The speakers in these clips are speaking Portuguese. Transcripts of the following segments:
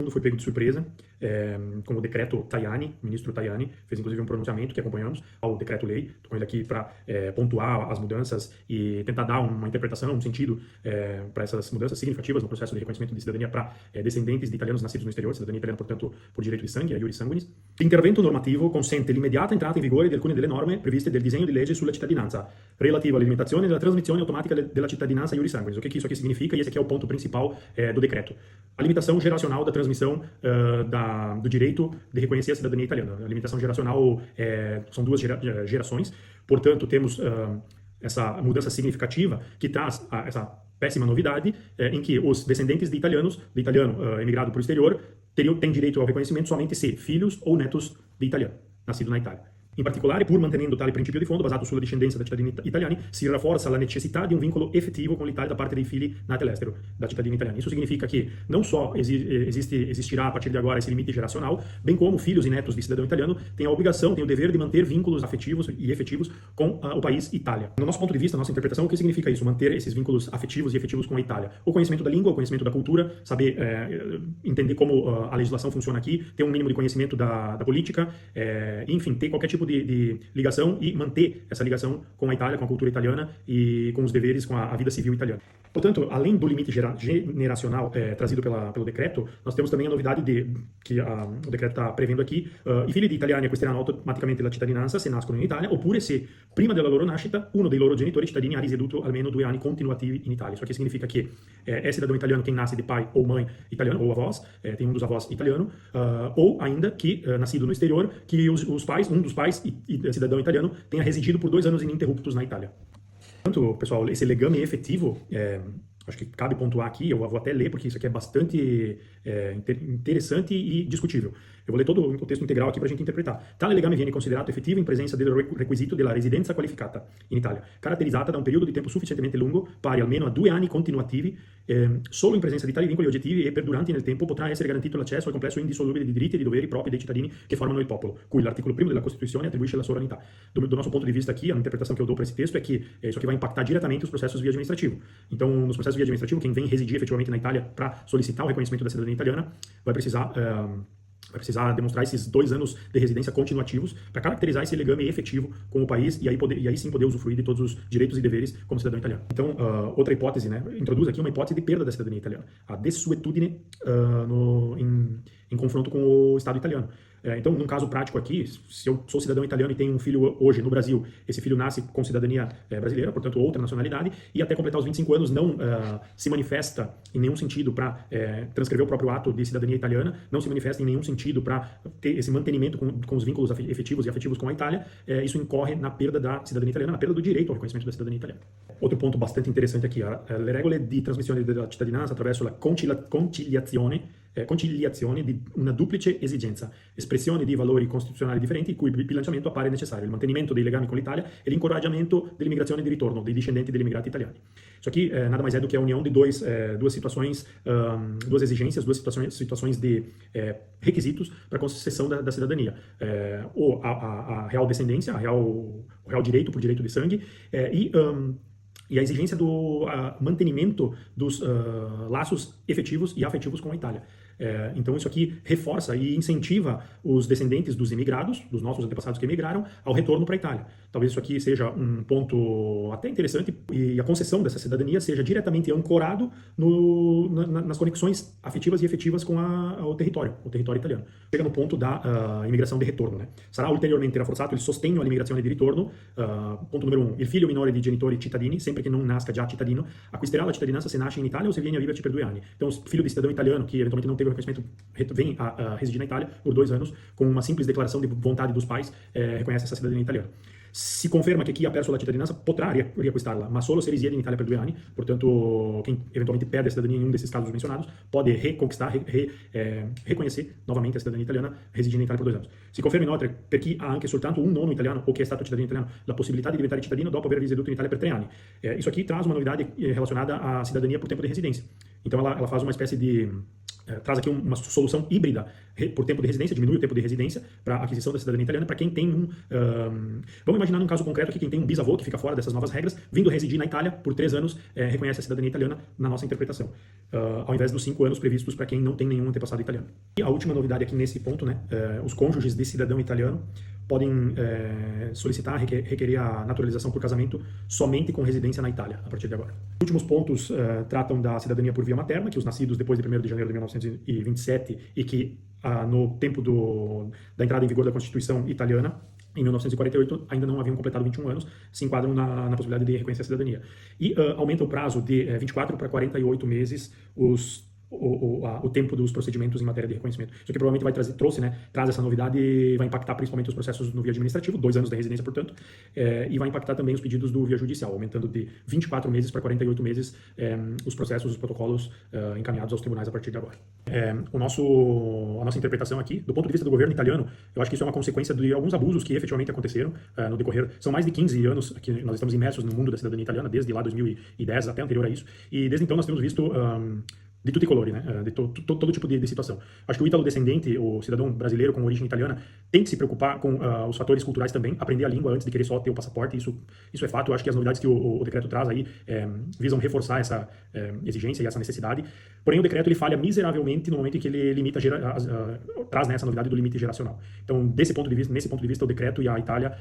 mundo foi pego de surpresa com o decreto Tajani, o ministro Tajani, fez inclusive um pronunciamento que acompanhamos ao decreto-lei. Estou com ele aqui para pontuar as mudanças e tentar dar uma interpretação, um sentido para essas mudanças significativas no processo de reconhecimento de cidadania para descendentes de italianos nascidos no exterior, cidadania italiana, portanto, por direito di sangue, a iuris sanguinis. L'intervento normativo consente l'immediata entrata in vigore di alcune delle norme previste del disegno di legge sulla cittadinanza, relativa alla limitazione della trasmissione automatica della cittadinanza iuris sanguinis. O que isso aqui significa? E esse aqui é o ponto principal do decreto. A limitação geracional da transmissão do direito de reconhecer a cidadania italiana. A limitação geracional são duas gerações, portanto, temos essa mudança significativa que traz essa péssima novidade em que os descendentes de italiano emigrado para o exterior têm direito ao reconhecimento somente se filhos ou netos de italiano, nascido na Itália. In particolare, pur mantenendo tale principio di fondo basato sulla discendenza da cittadini italiani, si rafforza la necessità di un vincolo effettivo con l'Italia da parte dei figli nati all'estero, da cittadini italiani. Isso significa que não só existirá a partir de agora esse limite geracional, bem como filhos e netos de cidadão italiano têm a obrigação, têm o dever de manter vínculos afetivos e efetivos com o país Itália. No nosso ponto de vista, nossa interpretação, o que significa isso? Manter esses vínculos afetivos e efetivos com a Itália. O conhecimento da língua, o conhecimento da cultura, saber entender como a legislação funciona aqui, ter um mínimo de conhecimento da política, enfim, ter qualquer tipo de ligação e manter essa ligação com a Itália, com a cultura italiana e com os deveres, com a vida civil italiana. Portanto, além do limite generacional trazido pelo decreto, nós temos também a novidade que o decreto está prevendo aqui: i figli di italiani acquisteranno automaticamente la cittadinanza se nascono in Italia, oppure se prima della loro nascita uno dei loro genitori cittadini ha risieduto almeno 2 anni continuativi in Italia. Isso aqui significa que é cidadão italiano quem nasce de pai ou mãe italiano, ou avós, tem um dos avós italiano, ou ainda que, nascido no exterior, que um dos pais cidadão italiano tenha residido por 2 anos ininterruptos na Itália. Portanto, pessoal, esse legame efetivo, acho que cabe pontuar aqui, eu vou até ler porque isso aqui é bastante interessante e discutível. Eu vou ler todo o texto integral aqui para a gente interpretar. Tale legame viene considerato effettivo in presenza del requisito della residenza qualificata in Italia, caratterizzata da un periodo di tempo sufficientemente lungo, pari almeno a 2 anni continuativi. Solo in presenza di tali vincoli oggettivi e perduranti nel tempo potrà essere garantito l'accesso al complesso indissolubile di diritti e di doveri propri dei cittadini che formano il popolo, cui l'articolo 1 della Costituzione attribuisce la sovranità. Do nosso ponto de vista aqui, a interpretação que eu dou para esse texto é que isso aqui vai impactar diretamente os processos via administrativo. Então, nos processos via administrativo, quem vem residir efetivamente na Itália para solicitar o reconhecimento da cidadania italiana vai precisar demonstrar esses 2 anos de residência continuativos para caracterizar esse legame efetivo com o país e aí sim poder usufruir de todos os direitos e deveres como cidadão italiano. Então, outra hipótese, introduz aqui uma hipótese de perda da cidadania italiana, a desuetudine em confronto com o Estado italiano. Então, num caso prático aqui, se eu sou cidadão italiano e tenho um filho hoje no Brasil, esse filho nasce com cidadania brasileira, portanto outra nacionalidade, e até completar os 25 anos não se manifesta em nenhum sentido para transcrever o próprio ato de cidadania italiana, não se manifesta em nenhum sentido para ter esse mantenimento com os vínculos efetivos e afetivos com a Itália, isso incorre na perda da cidadania italiana, na perda do direito ao reconhecimento da cidadania italiana. Outro ponto bastante interessante aqui, le regole di trasmissione della cittadinanza attraverso la conciliazione di una duplice esigenza, espressione di valori costituzionali differenti, il cui bilanciamento appare necessario, il mantenimento dei legami con l'Italia e l'incoraggiamento dell'immigrazione di ritorno dei discendenti degli immigrati italiani. Isso aqui nada mais é do que a união de duas situações, duas exigências, duas situações de requisitos para a concessão da cidadania. Ou a real descendência, o real direito por direito de sangue, e a exigência do mantenimento dos laços efetivos e afetivos com a Itália. Então isso aqui reforça e incentiva os descendentes dos imigrados, dos nossos antepassados que emigraram, ao retorno para a Itália. Talvez isso aqui seja um ponto até interessante e a concessão dessa cidadania seja diretamente ancorado nas conexões afetivas e efetivas com o território italiano. Chega no ponto da imigração de retorno. Sarà ulteriormente rafforzato il sostegno all'immigrazione di ritorno. Ponto número 1. Il figlio minore di genitori cittadini, sempre che non nasca già cittadino, acquisterà la cittadinanza se nasce in Italia o se viene a viverci per 2 anni. Então, o filho de cidadão italiano que eventualmente não teve o reconhecimento vem a residir na Itália por 2 anos, com uma simples declaração de vontade dos pais, reconhece essa cidadania italiana. Si conferma che chi ha perso la cittadinanza potrà riacquistarla, ma solo se risiede in Italia per 2 anni. Portanto, quem eventualmente perde a cidadania em um desses casos mencionados pode reconquistar, reconhecer novamente a cidadania italiana residindo in Italia por 2 anos. Si conferma inoltre per chi ha anche soltanto un nonno italiano o che è stato cittadino italiano la possibilità di diventare cittadino dopo aver risieduto in Italia per 3 anni. Isso aqui traz uma novidade relacionada à cidadania por tempo de residência. Então ela faz uma espécie de traz aqui uma solução híbrida por tempo de residência, diminui o tempo de residência para aquisição da cidadania italiana para quem tem vamos imaginar num caso concreto que quem tem um bisavô que fica fora dessas novas regras, vindo residir na Itália por 3 anos, reconhece a cidadania italiana na nossa interpretação, ao invés dos 5 anos previstos para quem não tem nenhum antepassado italiano. E a última novidade aqui nesse ponto, né, os cônjuges de cidadão italiano podem solicitar, requerer a naturalização por casamento somente com residência na Itália, a partir de agora. Os últimos pontos tratam da cidadania por via materna, que os nascidos depois de 1º de janeiro de 1927 e que no tempo da entrada em vigor da Constituição italiana, em 1948, ainda não haviam completado 21 anos, se enquadram na possibilidade de reconhecer a cidadania. E aumenta o prazo de 24 para 48 meses o tempo dos procedimentos em matéria de reconhecimento. Isso aqui provavelmente traz essa novidade e vai impactar principalmente os processos no via administrativo, 2 anos da residência, portanto, e vai impactar também os pedidos do via judicial, aumentando de 24 meses para 48 meses os processos, os protocolos encaminhados aos tribunais a partir de agora. A nossa interpretação aqui, do ponto de vista do governo italiano, eu acho que isso é uma consequência de alguns abusos que efetivamente aconteceram no decorrer. São mais de 15 anos que nós estamos imersos no mundo da cidadania italiana, desde lá 2010 até anterior a isso, e desde então nós temos visto de tutti i colori, né? De todo tipo de situação. Acho que o ítalo-descendente, o cidadão brasileiro com origem italiana, tem que se preocupar com os fatores culturais também, aprender a língua antes de querer só ter o passaporte, isso é fato. Eu acho que as novidades que o decreto traz aí visam reforçar essa exigência e essa necessidade. Porém, o decreto ele falha miseravelmente no momento em que ele limita, traz, né, essa novidade do limite geracional. Então, nesse ponto de vista, o decreto e a Itália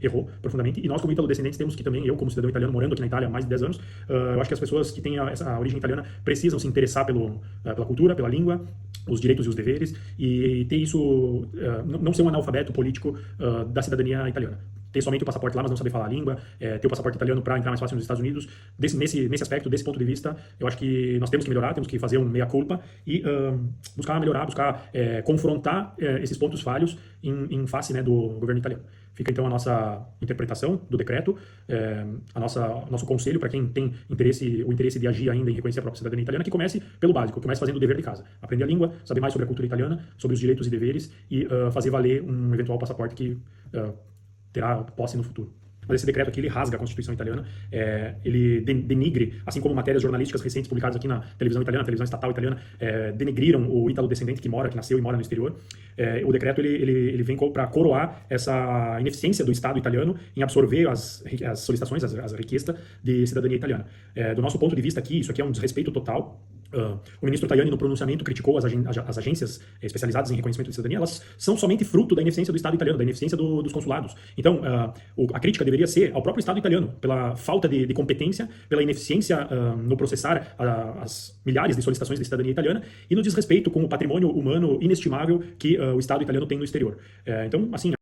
errou profundamente. E nós, como ítalo-descendentes, temos que também, eu como cidadão italiano, morando aqui na Itália há mais de 10 anos, eu acho que as pessoas que têm essa origem italiana precisam se interessar pela cultura, pela língua, os direitos e os deveres, e ter isso, não ser um analfabeto político da cidadania italiana. Ter somente o passaporte lá, mas não saber falar a língua, ter o passaporte italiano para entrar mais fácil nos Estados Unidos. Nesse aspecto, desse ponto de vista, eu acho que nós temos que melhorar, temos que fazer um meia-culpa e buscar melhorar, buscar confrontar esses pontos falhos em face, né, do governo italiano. Fica então a nossa interpretação do decreto, nosso conselho para quem tem o interesse de agir ainda em reconhecer a própria cidadania italiana, que comece pelo básico, comece fazendo o dever de casa. Aprender a língua, saber mais sobre a cultura italiana, sobre os direitos e deveres e fazer valer um eventual passaporte que terá posse no futuro. Mas esse decreto aqui, ele rasga a Constituição italiana, ele denigre, assim como matérias jornalísticas recentes publicadas aqui na televisão italiana, televisão estatal italiana, denegriram o ítalo-descendente que nasceu e mora no exterior. O decreto, ele vem para coroar essa ineficiência do Estado italiano em absorver as solicitações, as requestas de cidadania italiana. Do nosso ponto de vista aqui, isso aqui é um desrespeito total. O ministro Tajani, no pronunciamento, criticou as agências especializadas em reconhecimento de cidadania. Elas são somente fruto da ineficiência do Estado italiano, da ineficiência dos consulados. Então, a crítica deveria ser ao próprio Estado italiano, pela falta de competência, pela ineficiência no processar as milhares de solicitações de cidadania italiana e no desrespeito com o patrimônio humano inestimável que o Estado italiano tem no exterior. Então, assim,